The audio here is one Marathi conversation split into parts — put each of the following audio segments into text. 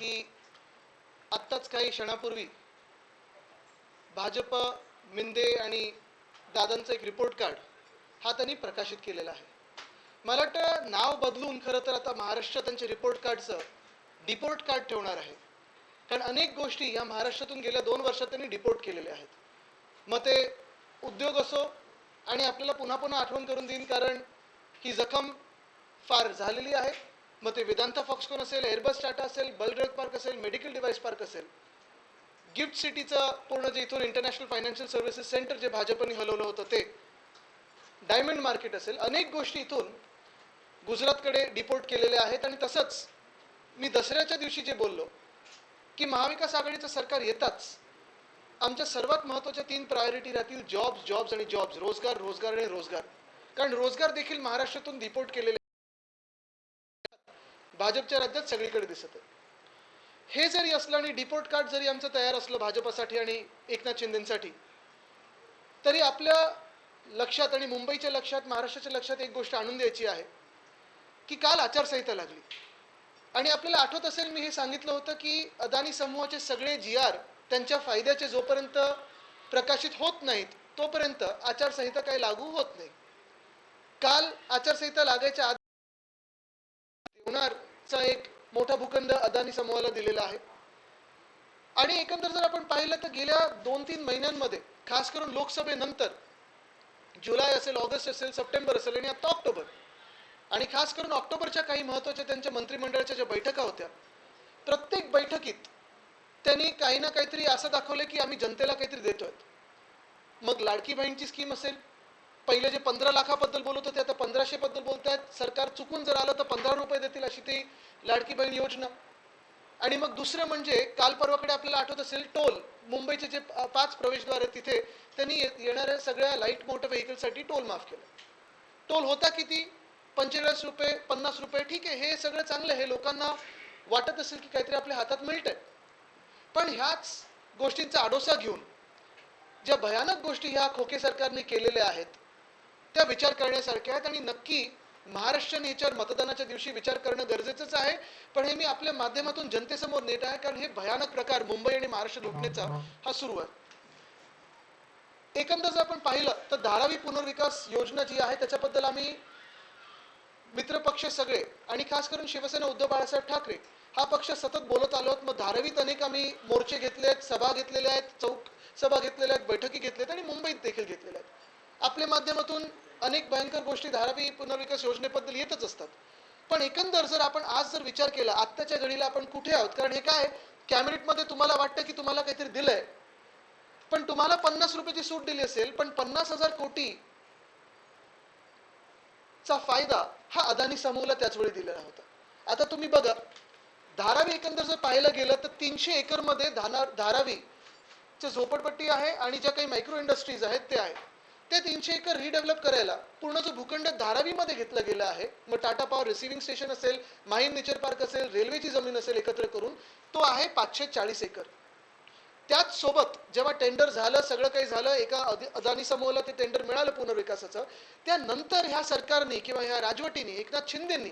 की आत्ताच काही क्षणापूर्वी भाजप मिंदे आणि दादांचं एक रिपोर्ट कार्ड हा त्यांनी प्रकाशित केलेला आहे. मला वाटतं नाव बदलून खरं तर आता महाराष्ट्र त्यांच्या रिपोर्ट कार्डचं डिपोर्ट कार्ड ठेवणार आहे. कारण अनेक गोष्टी या महाराष्ट्रातून गेल्या 2 वर्षात त्यांनी डिपोर्ट केलेल्या आहेत. मग ते उद्योग असो, आणि आपल्याला पुन्हा पुन्हा आठवण करून देईन कारण ही जखम फार झालेली आहे. मग ते वेदांता फॉक्सकॉन असेल, एअरबस टाटा असेल, बलड्रग पार्क असेल, मेडिकल डिव्हाइस पार्क असेल, गिफ्ट सिटीचं पूर्ण जे इथून इंटरनॅशनल फायनान्शियल सर्व्हिसेस सेंटर जे भाजपने हलवलं होतं ते, डायमंड मार्केट असेल, अनेक गोष्टी इथून गुजरातकडे डिपोर्ट केलेल्या आहेत. आणि तसंच मी दसऱ्याच्या दिवशी जे बोललो की महाविकास आघाडीचं सरकार येताच आमच्या सर्वात महत्त्वाच्या 3 प्रायोरिटी राहतील जॉब्स, जॉब्स आणि जॉब्स, रोजगार, रोजगार आणि रोजगार. कारण रोजगार देखील महाराष्ट्रातून डिपोर्ट केलेले भाजपच्या राज्यात सगळीकडे दिसत आहे. हे जरी असलं आणि डिपोर्ट कार्ड जरी आमचं तयार असलं भाजपसाठी आणि एकनाथ शिंदेसाठी, तरी आपल्या लक्षात आणि मुंबईच्या लक्षात, महाराष्ट्राच्या लक्षात एक गोष्ट आणून द्यायची आहे की काल आचारसंहिता लागली आणि आपल्याला आठवत असेल मी हे सांगितलं होतं की अदानी समूहाचे सगळे GR त्यांच्या फायद्याचे जोपर्यंत प्रकाशित होत नाहीत तोपर्यंत आचारसंहिता काही लागू होत नाही. काल आचारसंहिता लागायच्या आधी देवनारचा एक मोठा भूखंड अदानी समूहाला दिलेला आहे. आणि एकंदर जर आपण पाहिलं तर गेल्या 2-3 महिन्यांमध्ये, खास करून लोकसभेनंतर, जुलै असेल, ऑगस्ट असेल, सप्टेंबर असेल आणि आता ऑक्टोबर, आणि खास करून ऑक्टोबरच्या काही महत्त्वाच्या त्यांच्या मंत्रिमंडळाच्या ज्या बैठका होत्या, प्रत्येक बैठकीत त्यांनी काही ना काहीतरी असं दाखवलं की आम्ही जनतेला काहीतरी देतोय. मग लाडकी बहीणची स्कीम असेल, पहिले जे 15 लाखाबद्दल बोलत होते आता 1500 बद्दल बोलतायत. सरकार चुकून जर आलं तर 15 रुपये देतील अशी ती लाडकी बहीण योजना. आणि मग दुसरं म्हणजे काल परवाकडे आपल्याला आठवत असेल टोल, मुंबईचे जे 5 प्रवेशद्वार आहेत तिथे त्यांनी येणाऱ्या सगळ्या लाईट मोटर व्हेकलसाठी टोल माफ केलं. टोल होता किती? 45 रुपये, 50 रुपये. ठीक आहे, हे सगळं चांगलं आहे, लोकांना वाटत असेल की काहीतरी आपल्या हातात मिळतंय. पण ह्याच गोष्टींचा आडोसा घेऊन ज्या भयानक गोष्टी ह्या खोके सरकारने केलेल्या आहेत त्या विचार करण्यासारख्या आहेत. आणि नक्की महाराष्ट्राने याच्यावर मतदानाच्या दिवशी विचार करणं गरजेचंच आहे. पण हे मी आपल्या माध्यमातून जनतेसमोर नेत आहे कारण हे भयानक प्रकार मुंबई आणि महाराष्ट्र लुटण्याचा हा सुरू आहे. एकंदर जर आपण पाहिलं तर धारावी पुनर्विकास योजना जी आहे त्याच्याबद्दल आम्ही मित्रपक्ष सगळे आणि खास करून शिवसेना उद्धव बाळासाहेब ठाकरे हा पक्ष सतत बोलत आलो. मग धारावीत अनेक आम्ही मोर्चे घेतले आहेत, सभा घेतलेल्या आहेत, चौक सभा घेतलेल्या आहेत, बैठकी घेतल्या आहेत आणि मुंबईत देखील घेतलेल्या आहेत. आपल्या माध्यमातून अनेक भयंकर गोष्टी धारावी पुनर्विकास योजनेबद्दल येतच असतात. पण एकंदर जर आपण आज जर विचार केला आत्ताच्या घडीला आपण कुठे आहोत, कारण हे काय कॅबिनेटमध्ये तुम्हाला वाटतं की तुम्हाला काहीतरी दिलंय, पण तुम्हाला 50 रुपयाची सूट दिली असेल, पण 50,000 कोटी चा फायदा हा अदानी समूहाला त्याच वेळी दिलेला होता. आता तुम्ही बघा, धारावी एकंदर जर पाहायला गेलं तर 300 एकर मध्ये धारावी चे झोपडपट्टी आहे आणि ज्या काही मायक्रो इंडस्ट्रीज आहेत ते आहे. ते 300 एकर रिडेव्हलप करायला पूर्ण जो भूखंड धारावीमध्ये घेतला गेला आहे, मग टाटा पॉवर रिसिव्हिंग स्टेशन असेल, माहीम नेचर पार्क असेल, रेल्वेची जमीन असेल, एकत्र करून तो आहे 540 एकर. त्याच सोबत जेव्हा टेंडर झालं, सगळं काही झालं, एका अदानी समूहाला ते टेंडर मिळालं पुनर्विकासाचं, त्यानंतर ह्या सरकारने किंवा ह्या राजवटीने, एकनाथ शिंदेंनी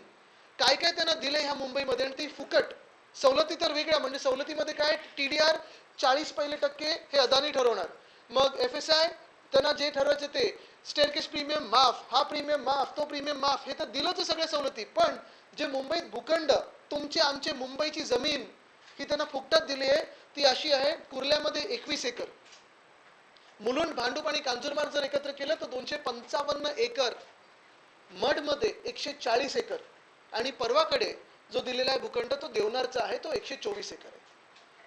काय काय त्यांना दिले ह्या मुंबईमध्ये, आणि ती फुकट सवलती तर वेगळ्या. म्हणजे सवलतीमध्ये काय, TDR 40% हे अदानी ठरवणार, मग FSI त्यांना जे ठरवायचे ते, स्टेअरकेस प्रीमियम माफ, हा प्रीमियम माफ, तो प्रीमियम माफ, हे तर दिलंच सगळ्या सवलती. पण जे मुंबईत भूखंड, तुमचे आमचे मुंबईची जमीन ही त्यांना फुकटात दिली आहे. ती अशी आहे, कुर्ल्यामध्ये 21 एकर, मुलुंड, भांडूप आणि कांजूरमार्ग जर एकत्र केलं तर 255 एकर, मडमध्ये 140 एकर, आणि परवाकडे जो दिलेला आहे भूखंड तो देवनारचा आहे, तो 124 एकर आहे.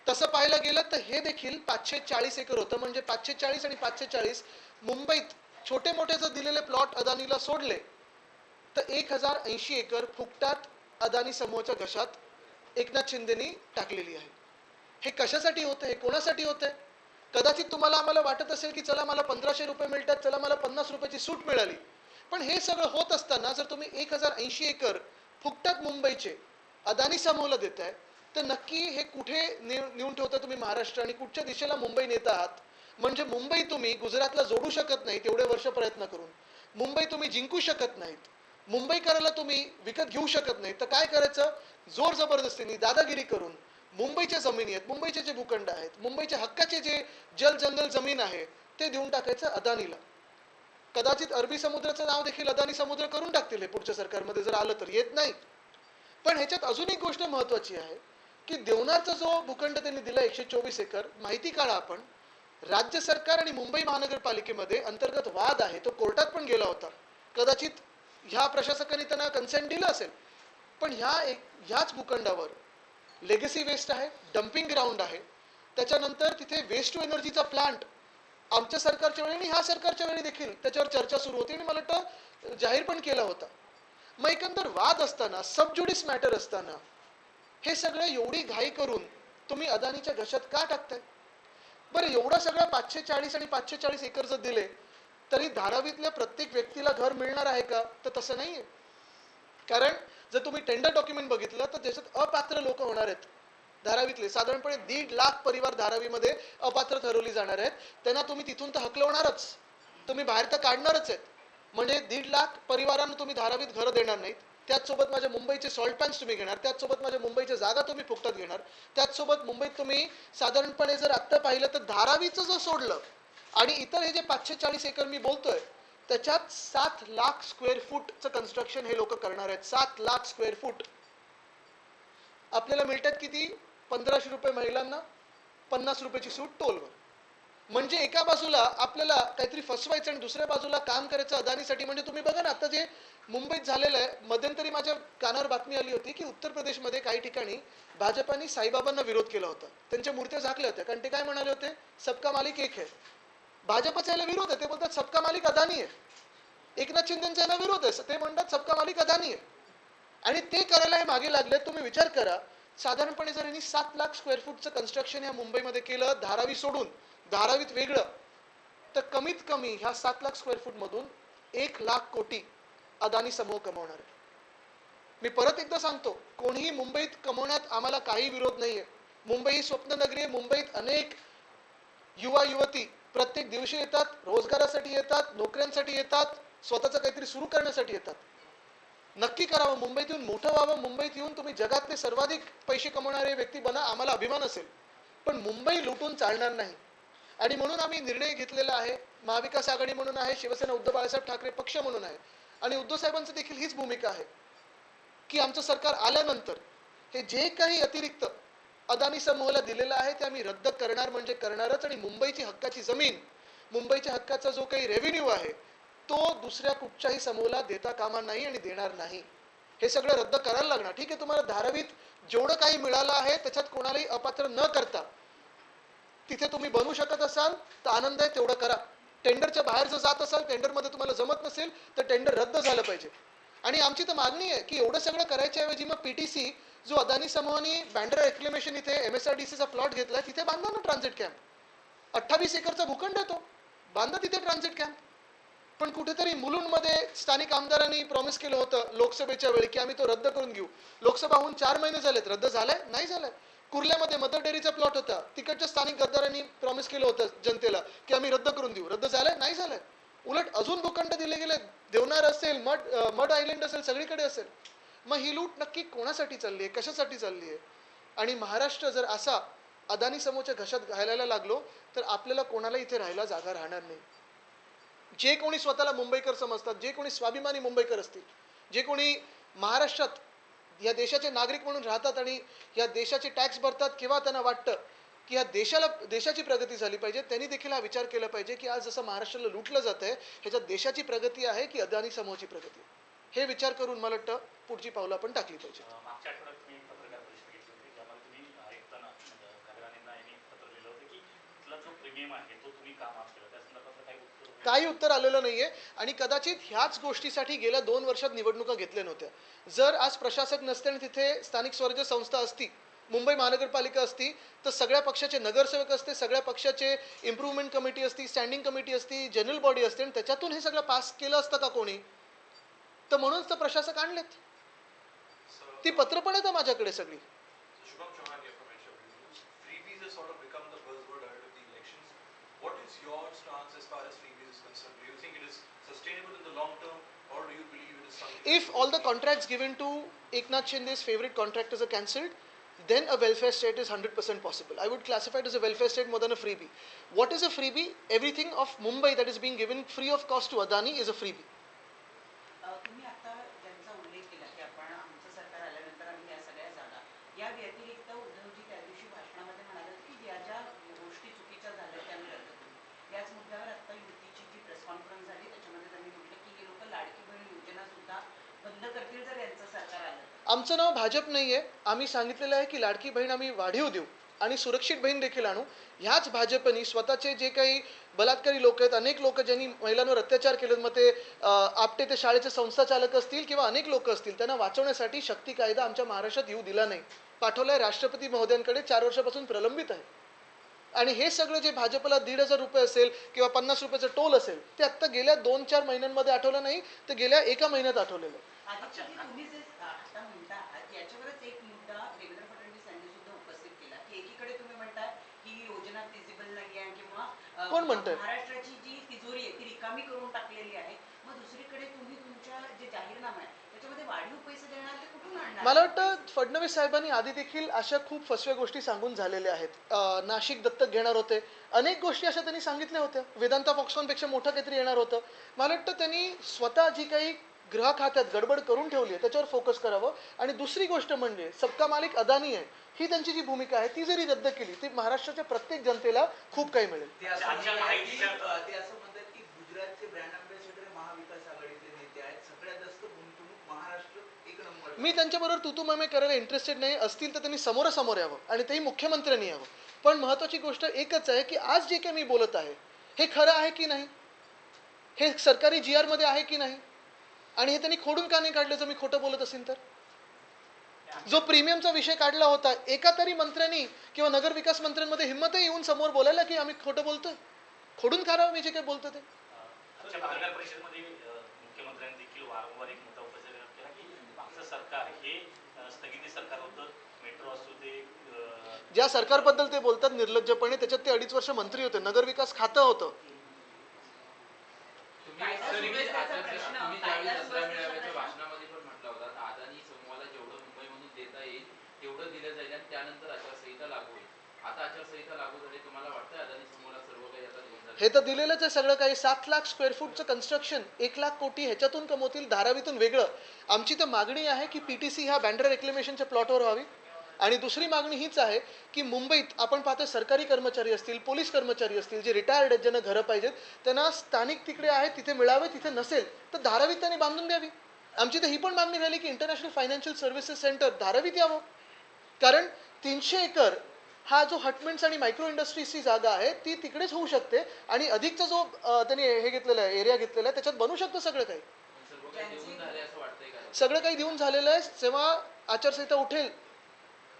तसं पाहायला गेलं तर हे देखील 540 एकर होतं. म्हणजे 540 आणि 540 मुंबईत छोटे मोठे जर दिलेले प्लॉट अदानीला सोडले तर 1080 एकर फुकटात अदानी समूहाच्या घशात एकनाथ शिंदेनी टाकलेली आहे. हे कशासाठी होतं, हे कोणासाठी होतंय? कदाचित तुम्हाला आम्हाला वाटत असेल की चला मला 1500 रुपये मिळतात, चला मला 50 रुपयाची सूट मिळाली. पण हे सगळं होत असताना जर तुम्ही 1080 एकर फुकटात मुंबईचे अदानी समूहाला देताय तर नक्की हे कुठे नेऊन ठेवता तुम्ही महाराष्ट्र, आणि कुठच्या दिशेला मुंबई नेत आहात? म्हणजे मुंबई तुम्ही गुजरातला जोडू शकत नाही तेवढे वर्ष प्रयत्न करून, मुंबई तुम्ही जिंकू शकत नाहीत, मुंबईकराला तुम्ही विकत घेऊ शकत नाही, तर काय करायचं? जोर जबरदस्तीने दादागिरी करून मुंबईच्या जमिनी आहेत, मुंबईचे जे भूखंड आहेत, मुंबईच्या हक्काचे जे जल जंगल जमीन आहे ते देऊन टाकायचं अदानीला. कदाचित अरबी समुद्राचं नाव देखील अदानी समुद्र करून टाकतील हे पुढच्या सरकारमध्ये जर आलं तर, येत नाही. पण ह्याच्यात अजून एक गोष्ट महत्वाची आहे की देवनारचा जो भूखंड त्यांनी दिला 124 एकर, माहिती काढा आपण, राज्य सरकार आणि मुंबई महानगरपालिकेमध्ये अंतर्गत वाद आहे, तो कोर्टात पण गेला होता. कदाचित ह्या प्रशासकाने त्यांना कन्सेंट दिलं असेल, पण ह्याच भूखंडावर लेगसी वेस्ट आहे, डम्पिंग ग्राउंड आहे, त्याच्यानंतर तिथे वेस्ट टू एनर्जीचा प्लांट आमच्या सरकारच्या वेळी आणि ह्या सरकारच्या वेळी देखील त्याच्यावर चर्चा सुरू होती आणि मला वाटतं जाहीर पण केला होता. मग एकंदर वाद असताना, सबज्युडिस मॅटर असताना हे सगळं एवढी घाई करून तुम्ही अदानीच्या घशात का टाकताय? बरं, एवढं सगळं 540 आणि 540 एकर जर दिले तरी धारावीतल्या प्रत्येक व्यक्तीला घर मिळणार आहे का? तर तसं नाहीये. कारण जर तुम्ही टेंडर डॉक्युमेंट बघितलं तर त्याच्यात अपात्र लोक होणार आहेत. धारावीतले साधारणपणे 1.5 लाख परिवार धारावीमध्ये अपात्र ठरवली जाणार आहेत. त्यांना तुम्ही तिथून तर हकलवणारच, तुम्ही बाहेर तर काढणारच आहेत. म्हणजे 1.5 लाख परिवारांना तुम्ही धारावीत घरं देणार नाहीत. त्याचसोबत माझ्या मुंबईचे सॉल्ट पॅन्स तुम्ही घेणार, त्याचसोबत माझ्या मुंबईच्या जागा तुम्ही फुकटात घेणार, त्याचसोबत मुंबईत तुम्ही साधारणपणे जर आत्ता पाहिलं तर धारावीचं जर सोडलं आणि इतर हे जे 540 एकर मी बोलतोय त्याच्यात 7 लाख स्क्वेअर फूटचं कन्स्ट्रक्शन हे लोक करणार आहेत. 7 लाख स्क्वेअर फूट. आपल्याला मिळतात किती? 1500 रुपये महिलांना, 50 रुपयाची सूट टोलवर. म्हणजे एका बाजूला आपल्याला काहीतरी फसवायचं आणि दुसऱ्या बाजूला काम करायचं अदानीसाठी. म्हणजे तुम्ही बघा ना आता जे मुंबईत झालेलं आहे, मध्यंतरी माझ्या कानावर बातमी आली होती की उत्तर प्रदेशमध्ये काही ठिकाणी भाजपाने साईबाबांना विरोध केला होता, त्यांच्या मूर्त्या झाकल्या होत्या, कारण ते काय म्हणाले होते, सबका मालिक एक है. भाजपचा याला विरोध आहे, ते बोलतात सबका मालिक अदानी आहे. एकनाथ शिंदेचा याला विरोध आहे, ते म्हणतात सबका मालिक अदानी आहे. आणि ते करायला हे मागे लागले. तुम्ही विचार करा, साधारणपणे जर यांनी 7 लाख स्क्वेअर फूटचं कन्स्ट्रक्शन या मुंबईमध्ये केलं, धारावी सोडून, धारावीत वेगळं, तर कमीत कमी ह्या 7 लाख स्क्वेअर फूट मधून 1 लाख कोटी अदानी समूह कमवणार आहे. मी परत एकदा सांगतो, कोणीही मुंबईत कमवण्यात आम्हाला काही विरोध नाहीये. मुंबई ही स्वप्न नगरी आहे. मुंबईत अनेक युवा युवती प्रत्येक दिवशी येतात, रोजगारासाठी येतात, नोकऱ्यांसाठी येतात, स्वतःचं काहीतरी सुरू करण्यासाठी येतात. नक्की करावं, मुंबईत येऊन मोठं व्हावं, मुंबईत येऊन तुम्ही जगातले सर्वाधिक पैसे कमवणारे व्यक्ती बना, आम्हाला अभिमान असेल. पण मुंबई लुटून चालणार नाही. आणि म्हणून आम्ही निर्णय घेतलेला आहे, महाविकास आघाडी म्हणून आहे, शिवसेना उद्धव बाळासाहेब ठाकरे पक्ष म्हणून आहे, आणि उद्धव साहेबांचं देखील हीच भूमिका आहे की आमचं सरकार आल्यानंतर हे जे काही अतिरिक्त अदानी समूहाला दिलेलं आहे ते आम्ही रद्द करणार म्हणजे करणारच. आणि मुंबईची हक्काची जमीन, मुंबईच्या हक्काचा जो काही रेव्हेन्यू आहे तो दुसऱ्या कुठच्याही समूहाला देता कामा नाही आणि देणार नाही. हे सगळं रद्द करायला लागणार. ठीक आहे, तुम्हाला धारावीत जेवढं काही मिळालं आहे त्याच्यात कोणालाही अपात्र न करता तिथे तुम्ही बनवू शकत असाल तर आनंद आहे, तेवढं करा. टेंडरच्या बाहेर जर जात असाल, टेंडरमध्ये तुम्हाला जमत नसेल तर टेंडर रद्द झालं पाहिजे. आणि आमची तर मागणी आहे की एवढं सगळं करायच्या ऐवजी मग पीटीसी जो अदानी समूहाने बँड्रा रेक्लेमेशन इथे MSRDCचा प्लॉट घेतला, तिथे बांधा ना ट्रान्झिट कॅम्प. 28 एकरचा भूखंड आहे तो, बांधा तिथे ट्रान्झिट कॅम्प. पण कुठेतरी मुलुंडमध्ये स्थानिक आमदारांनी प्रॉमिस केलं होतं लोकसभेच्या वेळी की आम्ही तो रद्द करून घेऊ. लोकसभा होऊन 4 महिने झालेत, रद्द झालाय? नाही झालाय. कुर्ल्यामध्ये मदर डेअरीचा प्लॉट होता, तिकडच्या स्थानिक गद्दारांनी प्रॉमिस केलं होतं जनतेला की आम्ही रद्द करून देऊ, रद्द झालाय? नाही झालाय. उलट अजून भूखंड दिले गेले, देवनार असेल, मड आयलंड असेल, सगळीकडे असेल. मग ही लूट नक्की कोणासाठी चालली आहे, कशासाठी चालली आहे? आणि महाराष्ट्र जर असा अदानी समूहाच्या घशात घालायला लागलो तर आपल्याला कोणाला इथे राहायला जागा राहणार नाही. जे कोणी स्वतःला मुंबईकर समजतात, जे कोणी स्वाभिमानी मुंबईकर असतील, जे कोणी महाराष्ट्रात या देशाचे नागरिक म्हणून राहतात आणि या देशाचे टॅक्स भरतात, किंवा त्यांना वाटतं की या देशाची प्रगती झाली पाहिजे, त्यांनी देखील हा विचार केला पाहिजे की आज जसं महाराष्ट्राला लुटलं जात आहे, ह्याच्यात देशाची प्रगती आहे की अदानी समूहाची प्रगती. हे विचार करून मला वाटतं पुढची पावलं आपण टाकली पाहिजे. मागच्या आठवड्यात तुम्ही पत्रकार परिषद घेतली होती, ज्यामध्ये तुम्ही आयुक्तांना खगराणेंना यांनी पत्र लिहिलं होतं की तिथला जो प्रीमियम आहे तो तुम्ही का माफ केला, त्या संदर्भातलं काही उत्तर आलेलं नाहीये. आणि कदाचित ह्याच गोष्टीसाठी गेल्या 2 वर्षात निवडणुका घेतल्या नव्हत्या. जर आज प्रशासक नसते आणि तिथे स्थानिक स्वराज्य संस्था असती, मुंबई महानगरपालिका असती, तर सगळ्या पक्षाचे नगरसेवक असते, सगळ्या पक्षाचे इम्प्रूव्हमेंट कमिटी असती, स्टँडिंग कमिटी असती, जनरल बॉडी असते, आणि त्याच्यातून हे सगळं पास केलं असतं का कोणी? तर म्हणूनच तर प्रशासक आणलेत. ती पत्र पण येतं माझ्याकडे सगळी. What is your stance as far as freebies is concerned? Do you think it is sustainable in the long term, or do you believe it is something? If all the contracts given to Eknath Shinde's favorite contractors are cancelled, then a welfare state is 100% possible. I would classify it as a welfare state more than a freebie. What is a freebie? Everything of Mumbai that is being given free of cost to Adani is a freebie. तुम्ही आता ज्यांचा उल्लेख केला की आपण आमचं सरकार आल्यानंतर आम्ही या सगळ्या जागा, या व्यतिरिक्त उद्धवजी त्या दिवशी भाषणामध्ये म्हणाले होते की ज्या ज्या गोष्टी चुकीच्या झाल्या त्या आम्ही रद्द करू. याच मुद्द्यावर आता युतीची जी प्रेस कॉन्फरन्स झाली त्याच्यामध्ये त्यांनी म्हटलं की हे लोक लाडकी बहीण योजना सुद्धा बंद करतील जर यांचं सरकार आलं. आमचं नाव भाजप नाहीये. आम्ही सांगितलेलं आहे की लाडकी बहीण आम्ही वाढीव देऊ आणि सुरक्षित बहीण देखील आणू. ह्याच भाजपनी स्वतःचे जे काही बलात्कारी लोक आहेत, अनेक लोक ज्यांनी महिलांवर अत्याचार केले, मग ते आपटे ते शाळेचे संस्था चालक असतील किंवा अनेक लोक असतील, त्यांना वाचवण्यासाठी शक्ती कायदा आमच्या महाराष्ट्रात येऊ दिला नाही. पाठवलाय राष्ट्रपती महोदयांकडे, 4 वर्षापासून प्रलंबित आहे. आणि हे सगळं जे भाजपला 1,500 रुपये असेल किंवा 50 रुपयाचं टोल असेल, ते आत्ता गेल्या 2-4 महिन्यांमध्ये आठवलं नाही, तर गेल्या 1 महिन्यात आठवलेलं आहे. आदित्यजी, तुम्ही जे आता म्हणता आहात याच्यावरच एक मुद्दा देवेंद्र फडणवीस यांनी सुद्धा उपस्थित केला की एकीकडे तुम्ही म्हणता की ही योजना फिजिबल नाही आहे किंवा कोण म्हणतंय? महाराष्ट्राची जी तिजोरी आहे ती रिकामी करून टाकलेली आहे. मग दुसरीकडे तुम्ही तुमच्या जे जाहीरनामा आहे त्याच्यामध्ये वाढीव पैसे देणार ते कुठून आणणार? मला वाटतं फडणवीस साहेबांनी आधी देखील अशा खूप फसव्या गोष्टी सांगून झालेल्या आहेत. नाशिक दत्तक घेणार होते, अनेक गोष्टी अशा त्यांनी सांगितल्या होत्या. वेदांता फॉक्सकॉनपेक्षा मोठं काहीतरी येणार होतं. मला वाटतं त्यांनी स्वतः जी काही गृह खात्यात गडबड करून ठेवली आहे त्याच्यावर फोकस करावं. आणि दुसरी गोष्ट म्हणजे सबका मालिक अदानी आहे, ही त्यांची जी भूमिका आहे ती जरी रद्द केली ती महाराष्ट्राच्या प्रत्येक जनतेला खूप काही मिळेल. ते असं म्हणतात की गुजरातचे ब्रँड अँबॅसेडर महाविकास आघाडीचे नेते आहेत, सगळ्यात जास्त गुंतवणूक महाराष्ट्र एक नंबर. मी त्यांच्याबरोबर तुतुमामे करायला इंटरेस्टेड नाही. असतील तर त्यांनी समोरासमोर यावं आणि तेही मुख्यमंत्र्यांनी यावं. पण महत्त्वाची गोष्ट एकच आहे की आज जे काही मी बोलत आहे हे खरं आहे की नाही, हे सरकारी GR मध्ये आहे की नाही, आणि हे त्यांनी खोडून का नाही काढलं जर मी खोटं बोलत असेल तर. जो प्रीमियमचा विषय काढला होता, एका तरी मंत्र्यांनी किंवा नगरविकास मंत्र्यांमध्ये हिंमतही येऊन समोर बोलायला की आम्ही खोटं बोलतोय. खोडून काढावं मी जे काही बोलतो ते. आजच्या पत्रकार परिषदेमध्ये मुख्यमंत्र्यांनी देखील वारंवार एक मुद्दा उपस्थित केला की मागचं सरकार हे स्थगिती सरकार होतं. मेट्रो असू दे, ज्या सरकारबद्दल ते बोलतात निर्लज्जपणे, त्याच्यात ते 2.5 वर्ष मंत्री होते, नगरविकास खातं होतं. भाषणामध्ये पण म्हटलं होतं अदानी समूहाला जेवढं मुंबईमधून देता येईल तेवढं दिलं जाईल आणि त्यानंतर आचारसंहिता लागू होईल. आता आचारसंहिता लागू झाली, तुम्हाला वाटतं अदानी समूहाला सर्व काही आता देऊन झालं? हे तर दिलेलंच आहे सगळं काही. 7 लाख स्क्वेअर फूटचं कन्स्ट्रक्शन, 1 लाख कोटी ह्याच्यातून कमवतील, धारावीतून वेगळं. आमची तर मागणी आहे की PTC ह्या बँड्रा रेक्लेमेशनच्या प्लॉटवर व्हावी. आणि दुसरी मागणी हीच आहे की मुंबईत आपण पाहतो सरकारी कर्मचारी असतील, पोलीस कर्मचारी असतील, जे रिटायर्ड आहेत, ज्यांना घरं पाहिजेत, त्यांना स्थानिक तिकडे आहेत तिथे मिळावे. तिथे नसेल तर धारावीत त्यांनी बांधून द्यावी. आमची तर ही पण मागणी राहिली की इंटरनॅशनल फायनान्शियल सर्व्हिसेस सेंटर धारावीत यावं. कारण 300 एकर हा जो हटमेंट्स आणि मायक्रो इंडस्ट्रीजची जागा आहे ती तिकडेच होऊ शकते. आणि अधिकचा जो त्यांनी हे घेतलेला आहे, एरिया घेतलेला आहे, त्याच्यात बनू शकतं सगळं काही. सर्व काही देऊन झाले असं वाटतंय का? सगळं काही देऊन झालेलं आहे. जेव्हा आचारसंहिता उठेल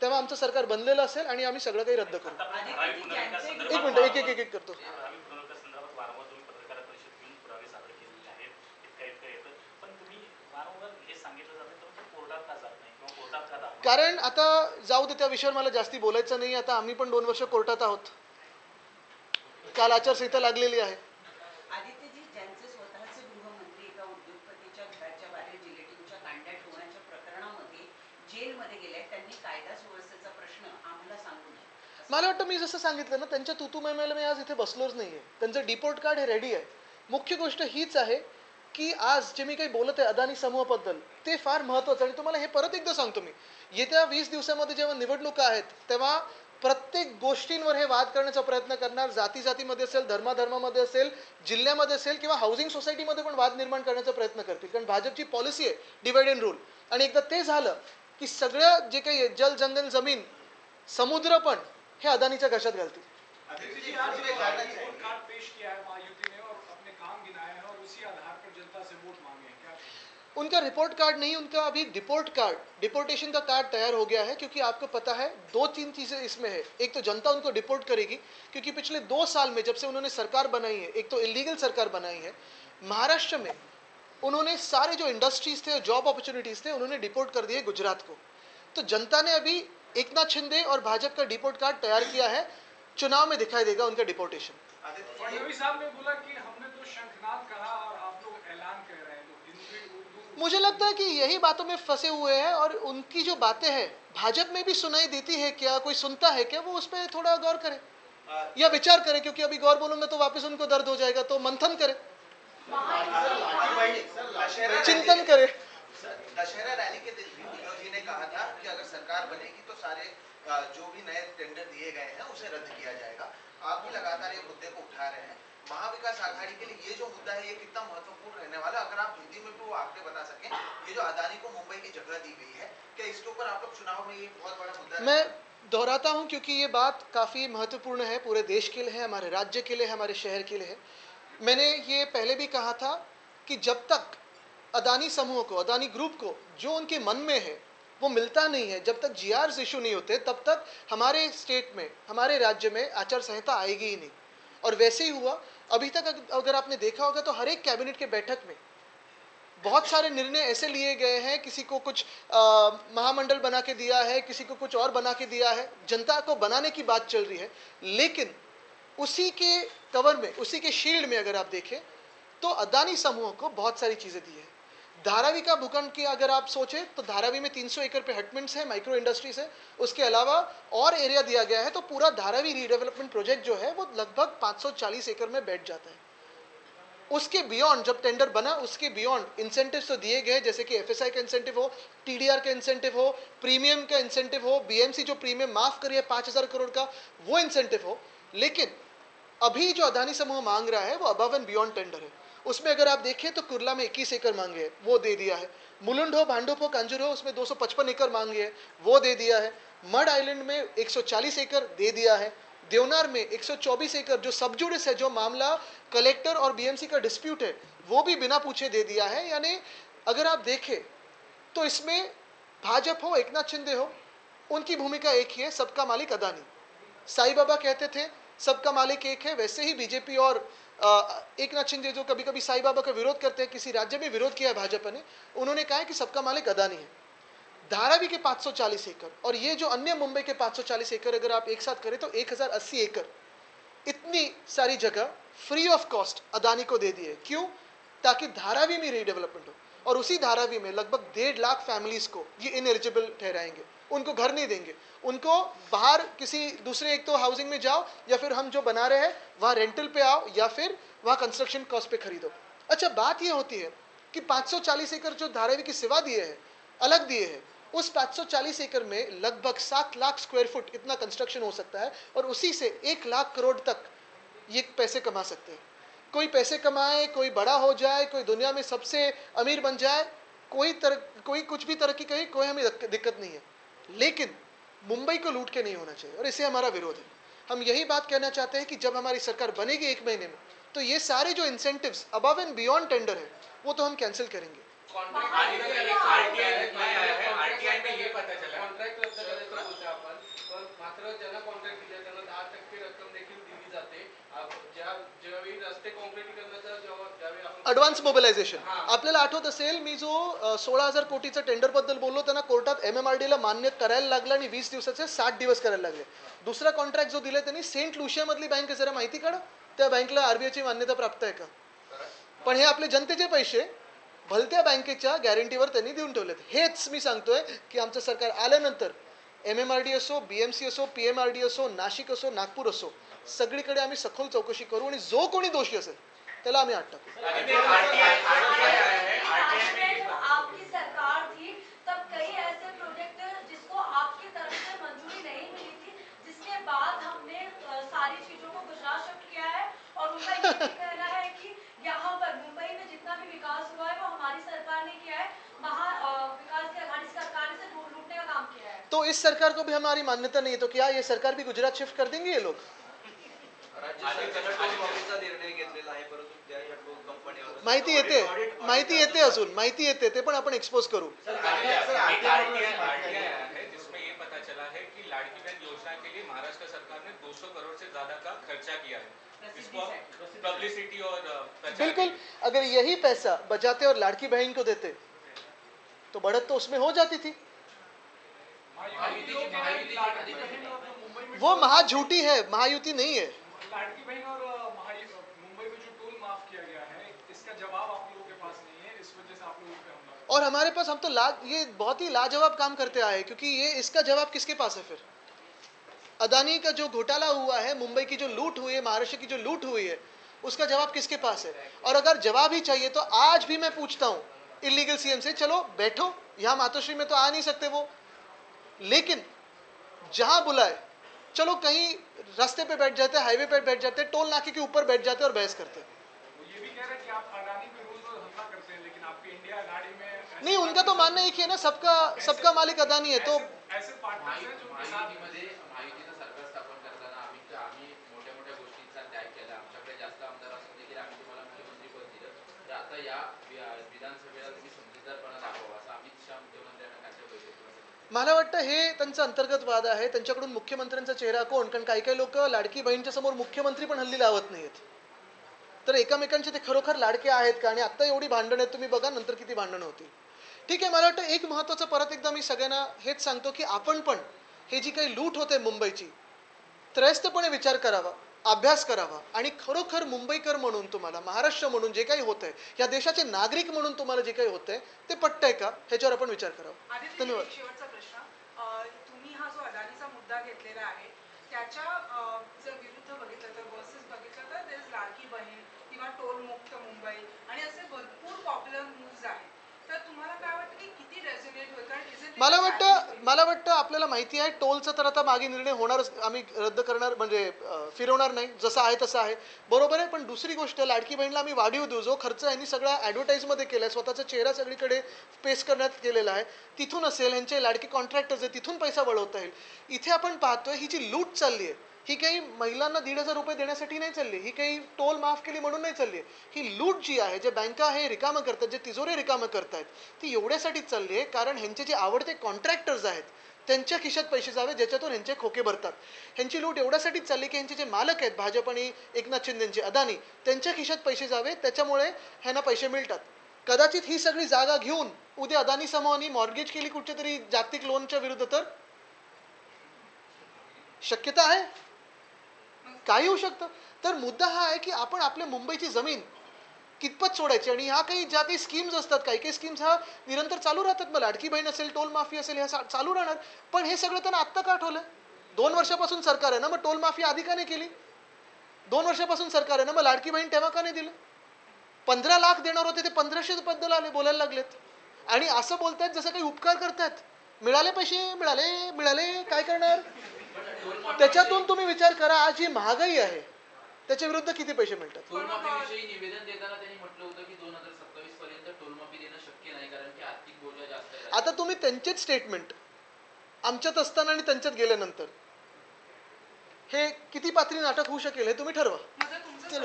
तेव्हा आमचं सरकार बनलेलं असेल आणि आम्ही सगळं काही रद्द करू. धारावी पुनर्विकास एक संदर्भात मिनिट, एक करतो. धारावी पुनर्विकास संदर्भात वारंवार तुम्ही पत्रकार परिषद घेऊन पुरावे सादर केलेले आहेत. इतकं येतं, पण तुम्ही वारंवार हे सांगितलं जातं तर कोर्टात का जात नाही किंवा कोर्टात का दाखवा? कारण आता जाऊ दे, त्या विषयावर मला जास्ती बोलायचं नाही. आता आम्ही पण 2 वर्ष कोर्टात आहोत. काल आचारसंहिता लागलेली आहे. आदित्यजी, ज्यांचे स्वतःचे गृहमंत्री एका उद्योगपतीच्या घराच्या बाहेर जिलेटिनच्या कांड्या ठेवण्याच्या प्रकरणामध्ये जेलमध्ये गेले, त्यांनी कायदा सुव्यवस्थेचा प्रश्न आम्हाला सांगू नये. मला वाटतं मी जसं सांगितलं ना, त्यांच्या तुतुमेमेला मी आज इथे बसलोच नाहीये. त्यांचं डिपोर्ट कार्ड हे रेडी आहे. मुख्य गोष्ट हीच आहे की आज जे मी काही बोलत आहे अदानी समूहाबद्दल ते फार महत्त्वाचं. आणि तुम्हाला हे परत एकदा सांगतो मी, येत्या 20 दिवसामध्ये जेव्हा निवडणुका आहेत तेव्हा प्रत्येक गोष्टींवर हे वाद करण्याचा प्रयत्न करणार. जातीमध्ये असेल, धर्मामध्ये असेल, जिल्ह्यामध्ये असेल किंवा हाऊसिंग सोसायटीमध्ये पण वाद निर्माण करण्याचा प्रयत्न करतील. कारण भाजपची पॉलिसी आहे डिवाइड अँड रूल. आणि एकदा ते झालं की सगळं जे काही जल, जंगल, जमीन, समुद्र पण हे अदानीच्या घशात घालतील. आदित्यजी, आज रिपोर्ट कार्ड पेश किया है महायुति ने और अपने काम गिनाए हैं और उसी आधार पर जनता से वोट मांगे हैं, क्या? उनका रिपोर्ट कार्ड नहीं, उनका अभी डिपोर्ट कार्ड, डिपोर्टेशन का कार्ड तैयार हो गया है. क्योंकि आपको पता है 2-3 चीज़ें इसमें है. एक तो जनता उनको डिपोर्ट करेगी क्योंकि पिछले 2 साल में जब से उन्होंने सरकार बनाई है, एक तो इलीगल सरकार बनाई है महाराष्ट्र में, उन्होंने सारे जो इंडस्ट्रीज थे, जॉब अपॉर्चुनिटीज थे, उन्होंने डिपोर्ट कर दिए गुजरात को. तो जनता ने अभी एकनाथ शिंदे और भाजपा का डिपोर्ट कार्ड तैयार किया है. चुनाव में दिखाई देगा उनका डिपोर्टेशन. फडणवीस साहब ने बोला कि हमने तो शंखनाद कहा और आप लोग ऐलान कह रहे हैं, तो हिंदी, उर्दू मुझे लगता है कि यही बातों में फंसे हुए हैं और उनकी जो बातें हैं भाजपा में भी सुनाई देती है क्या, कोई सुनता है क्या, वो उस पर थोड़ा गौर करे या विचार करे, क्योंकि अभी गौर बोलूंगा तो वापस उनको दर्द हो जाएगा, तो मंथन करे, चिंतन करे। दशहरा रैली के दिन भी मनोज जी ने कहा था कि अगर सरकार बनेगी तो सारे जो भी नए टेंडर दिए गए हैं उसे रद्द किया जाएगा। आप भी लगातार ये मुद्दे को उठा रहे हैं। महाविकास आघाड़ी के लिए ये जो मुद्दा है ये कितना महत्वपूर्ण रहने वाला, अगर आप हिंदी में भी वो आंकड़े बता सकें, ये जो अदानी को मुंबई की जगह दी गई है, क्या इसके ऊपर आप लोग चुनाव में ये बहुत बड़ा मुद्दा मैं दोहराता हूं क्योंकि ये बात काफ़ी महत्वपूर्ण है, पूरे देश के लिए है, हमारे राज्य के लिए, हमारे शहर के लिए है। मैंने ये पहले भी कहा था कि जब तक अदानी समूह को, अदानी ग्रुप को जो उनके मन में है वो मिलता नहीं है, जब तक जीआरस इशू नहीं होते तब तक हमारे स्टेट में, हमारे राज्य में आचार संहिता आएगी ही नहीं। और वैसे ही हुआ। अभी तक अगर आपने देखा होगा तो हर एक कैबिनेट के बैठक में बहुत सारे निर्णय ऐसे लिए गए हैं, किसी को कुछ महामंडल बना के दिया है, किसी को कुछ और बना के दिया है, जनता को बनाने की बात चल रही है, लेकिन उसी के कवर में, उसी के शील्ड में अगर आप देखें तो अदानी समूह को बहुत सारी चीज़ें दी है। धारावी का भूखंड की अगर आप सोचें तो धारावी में 300 एकड़ पे हटमेंट्स है, माइक्रो इंडस्ट्रीज है, उसके अलावा और एरिया दिया गया है, तो पूरा धारावी रीडेवलपमेंट प्रोजेक्ट जो है वो लगभग 540 एकड़ में बैठ जाता है। उसके बियॉन्ड जब टेंडर बना, उसके बियॉन्ड इंसेंटिव्स तो दिए गए, जैसे कि एफएसआई का इंसेंटिव हो, टीडीआर का इंसेंटिव हो, प्रीमियम का इंसेंटिव हो, बीएमसी जो प्रीमियम माफ करिए 5000 करोड़ का वो इंसेंटिव हो, लेकिन अभी जो अदानी समूह मांग रहा है वो अबव एंड बियॉन्ड टेंडर है। उसमें अगर आप देखें तो कुर्ला में 21 एकड़ मांगे हैं, वो दे दिया है। मुलुंड हो, भांडुप हो, कांजूर हो, उसमें 255 एकड़ मांगे हैं, वो दे दिया है। मड आइलैंड में 140 एकड़ दे दिया है। देवनार में 124 एकड़ जो सबजुडिस है, जो मामला कलेक्टर और बीएमसी का डिस्प्यूट है, वो भी बिना पूछे दे दिया है। यानी अगर आप देखें तो इसमें भाजपा हो, एकनाथ शिंदे हो, उनकी भूमिका एक ही है, सबका मालिक अदानी। साईं बाबा कहते थे सबका मालिक एक है, वैसे ही बीजेपी और एकनाथ शिंदे जो कभी कभी साईं बाबा का विरोध करते हैं, किसी राज्य में विरोध किया है भाजपा ने, उन्होंने कहा है कि सबका मालिक अदानी है। धारावी के 540 एकड़ और ये जो अन्य मुंबई के 540 एकड़ अगर आप एक साथ करें तो 1080 एकड़, इतनी सारी जगह फ्री ऑफ कॉस्ट अदानी को दे दी है। क्यों? ताकि धारावी में रीडेवलपमेंट हो, और उसी धारावी में लगभग 1.5 लाख फैमिलीज को ये इनएलिजिबल ठहराएंगे, उनको घर नहीं देंगे, उनको बाहर किसी दूसरे, एक तो हाउसिंग में जाओ या फिर हम जो बना रहे हैं वहाँ रेंटल पे आओ या फिर वहाँ कंस्ट्रक्शन कॉस्ट पे खरीदो। अच्छा, बात ये होती है कि 540 एकड़ जो धारावी की सेवा दिए हैं, अलग दिए हैं, उस 540 एकड़ में लगभग 7 लाख स्क्वायर फुट इतना कंस्ट्रक्शन हो सकता है, और उसी से 1 लाख करोड़ तक ये पैसे कमा सकते हैं। कोई पैसे कमाए, कोई बड़ा हो जाए, कोई दुनिया में सबसे अमीर बन जाए, कोई कुछ भी तरक्की करे, कोई हमें दिक्कत नहीं है, लेकिन मुंबई को लूट के नहीं होना चाहिए, और इसे हमारा विरोध है। हम यही बात कहना चाहते हैं कि जब हमारी सरकार बनेगी 1 महीने में, तो ये सारे जो incentives above end beyond tender है वो तो हम कैंसिल करेंगे। आरटीआय में ये पता चला कॉन्ट्रॅक्ट रद्द करायचं बोलतोय आपण, पण मात्र ज्यांना कॉन्ट्रॅक्ट दिले त्यांना 10% रक्कम देखील दिली जाते। ज्यावेळी रस्ते कॉन्क्रिटीकरणाचा ज्यावेळी आपण ॲडव्हान्स मोबिलायझेशन, आपल्याला आठवत असेल मी जो 16,000 कोटीचं टेंडर बद्दल बोललो, त्यांना कोर्टात एमएमआरडीला मान्य करायला लागलं आणि 20 दिवसाचे 60 दिवस करायला लागले। दुसरा कॉन्ट्रॅक्ट जो दिलाय त्यांनी सेंट लुशिया मधली बँक आहे, जरा माहिती काढा त्या बँकला आरबीआयची मान्यता प्राप्त आहे का? पण हे आपले जनतेचे पैसे भलत्या बँकेच्या गॅरंटीवर त्यांनी देऊन ठेवलेत। हेच मी सांगतोय की आमचं सरकार आल्यानंतर एमएमआरडी असो, बीएमसी असो, पीएमआरडी असो, नाशिक असो, नागपूर असो, सगळीकडे आम्ही सखोल चौकशी करू आणि जो कोणी दोषी असेल त्याला आम्ही आठ टाकू। आपकी सरकार थी तब कई ऐसे प्रोजेक्ट जिसको आपकी तरफ से मंजूरी नहीं मिली थी, जिसके बाद हमने सारी चीजों को गुजरात शिफ्ट किया है, और उनका ये भी कहना है कि यहाँ पर मुंबई में जितना भी विकास हुआ है वो हमारी सरकार ने किया है, विकास की आघाड़ी सरकार से लूटने का काम किया है। तो इस सरकार को भी हमारी मान्यता नहीं है, तो क्या ये सरकार भी गुजरात शिफ्ट कर देंगे ये लोग? माहिती येते अजून माहिती येते, ते पण आपण एक्सपोज करू। जिसमें ये पता चला है कि लाड़की बहन योजना के लिए महाराष्ट्र सरकार ने 200 करोड़ से ज्यादा का खर्चा किया है। इसको पब्लिसिटी और बिल्कुल, अगर यही पैसा बचाते और लाड़की बहन को देते तो बढ़त तो उसमें हो जाती थी। वो महाझूठी है, महायुति नहीं है। लाड़की बहन और मुंबई में जो टोल माफ किया गया है, इसका जवाब आप लोगों के पास नहीं है, इस वजह से आप लोगों पे हमला। और हमारे पास हम तो ये बहुत ही लाजवाब काम करते आए हैं, क्योंकि ये इसका जवाब किसके पास है फिर? अदानी का जो घोटाला हुआ है, मुंबई की जो लूट हुई है, महाराष्ट्र की जो लूट हुई है, उसका जवाब किसके पास है? और अगर जवाब ही चाहिए तो आज भी मैं पूछता हूं इलीगल सीएम से, चलो बैठो, यहां मातोश्री में तो आ नहीं सकते वो, लेकिन जहां बुलाए चलो कहीं रास्ते पे बैठ जाते, हाईवे पे बैठ जाते, टोल नाके के ऊपर बैठ जाते और बहस करते। वो ये भी कह रहे हैं कि आप अडानी पे रोज रोज हमला करते हैं, लेकिन आपकी इंडिया गाड़ी में ऐसे नहीं, उनका तो मानना एक ही है ना, सबका मालिक अदानी है। तो ऐसे पार्टनर्स हैं जो उनके साथ महायुतीमध्ये महायुतीचं सरकार स्थापन करताना आम्ही मोठ्या मोठ्या गोष्टींचा त्याग केला. आमच्याकडे जास्त आमदार असून देखील आम्ही तुम्हाला मुख्यमंत्री पद दिलं. तर आता या विधानसभेला तुम्ही समजूतदारपणा दाखवा असं अमित शहा मुख्यमंत्र्यांना कालच्या बैठकीत सांगितलं. मला वाटतं हे त्यांचा अंतर्गत वाद आहे. त्यांच्याकडून मुख्यमंत्र्यांचा चेहरा कोण? कारण काही काही लोक लाडकी बहीणच्या समोर मुख्यमंत्री पण हल्ली लावत नाहीत. तर एकमेकांचे ते खरोखर लाडके आहेत का? आणि आता एवढी भांडण आहेत, तुम्ही बघा नंतर किती भांडण होतील. ठीक आहे, मला वाटतं एक महत्त्वाचं परत एकदा मी सगळ्यांना हेच सांगतो की आपण पण हे जी काही लूट होते मुंबईची, त्रयस्थपणे विचार करावा, अभ्यास करावा, आणि खरोखर मुंबईकर म्हणून तुम्हाला, महाराष्ट्र म्हणून जे काही होतंय, या देशाचे नागरिक म्हणून तुम्हाला जे काही होतंय ते पटतंय का, ह्याच्यावर आपण विचार करावा. धन्यवाद. शेवटचा प्रश्न, तुम्ही हा जो अदानीचा मुद्दा घेतलेला आहे त्याच्या जर विरुद्ध बघितलं तर वर्सेस बघितलं तर देश लाडकी बहीण किंवा टोल मुक्त मुंबई आणि असे भरपूर पॉप्युलर मूव्ज आहेत, तर तुम्हाला काय वाटतं की किती रेझोनेट होईल? कारण मला वाटतं आपल्याला माहिती आहे टोलचा तर आता मागे निर्णय होणारच, आम्ही रद्द करणार म्हणजे फिरवणार नाही, जसं आहे तसं आहे, बरोबर आहे. पण दुसरी गोष्ट, लाडकी बहीणला आम्ही वाढीव देऊ, जो खर्च यांनी सगळा ॲडव्हर्टाईजमध्ये केला आहे, स्वतःचा चेहरा सगळीकडे पेश करण्यात केलेला आहे, तिथून असेल, ह्यांचे लाडकी कॉन्ट्रॅक्टर्स आहे, तिथून पैसा वळवता येईल. इथे आपण पाहतोय ही जी लूट चालली आहे, ही काही महिलांना 1,500 रुपये देण्यासाठी नाही चालली, ही काही टोल माफ केली म्हणून नाही चालली आहे. ही लूट जी आहे, जे बँका हे रिकामं करतात, जे तिजोरे रिकामं करतायत, ती एवढ्यासाठीच चालली आहे कारण ह्यांचे जे आवडते कॉन्ट्रॅक्टर्स आहेत त्यांच्या खिशात पैसे जावे, ज्याच्यातून ह्यांचे खोके भरतात. ह्यांची लूट एवढ्यासाठीच चालली की ह्यांचे जे मालक आहेत, भाजप आणि एकनाथ शिंदेचे अदानी, त्यांच्या खिशात पैसे जावे, त्याच्यामुळे ह्यांना पैसे मिळतात. कदाचित ही सगळी जागा घेऊन उद्या अदानी समूहाने मॉर्गेज केली कुठच्या तरी जागतिक लोनच्या विरुद्ध, तर शक्यता आहे, काही होऊ शकतं. तर मुद्दा हा आहे की आपण आपल्या मुंबईची जमीन कितपत सोडायची, आणि ह्या काही ज्या काही स्कीम्स असतात, काही काही स्कीम्स ह्या निरंतर चालू राहतात. मग लाडकी बहीण असेल, टोल माफी असेल, ह्या चालू राहणार. पण हे सगळं त्यांना आत्ता का आठवलं? 2 वर्षापासून सरकार आहे ना, मग टोल माफी आधी का नाही केली? 2 वर्षापासून सरकार आहे ना, मग लाडकी बहीण तेव्हा का नाही दिलं? 15 लाख देणार होते, ते 1500 बद्दल आले, बोलायला लागलेत, आणि असं बोलतायत जसं काही उपकार करतायत. मिळाले पैसे, मिळाले, काय करणार? त्याच्यातून तुम्ही विचार करा, आज जी महागाई आहे त्याच्या विरुद्ध किती पैसे मिळतात. टोलमाफीविषयी निवेदन देताना त्यांनी म्हटलं होतं की 2027 पर्यंत टोलमाफी देणं शक्य नाही कारण की आर्थिक बोजा जास्त आहे. आता तुम्ही त्यांचेच स्टेटमेंट आमच्यात असताना आणि त्यांच्यात गेल्यानंतर हे किती पातळी नाटक होऊ शकेल हे तुम्ही ठरवा. तुमचं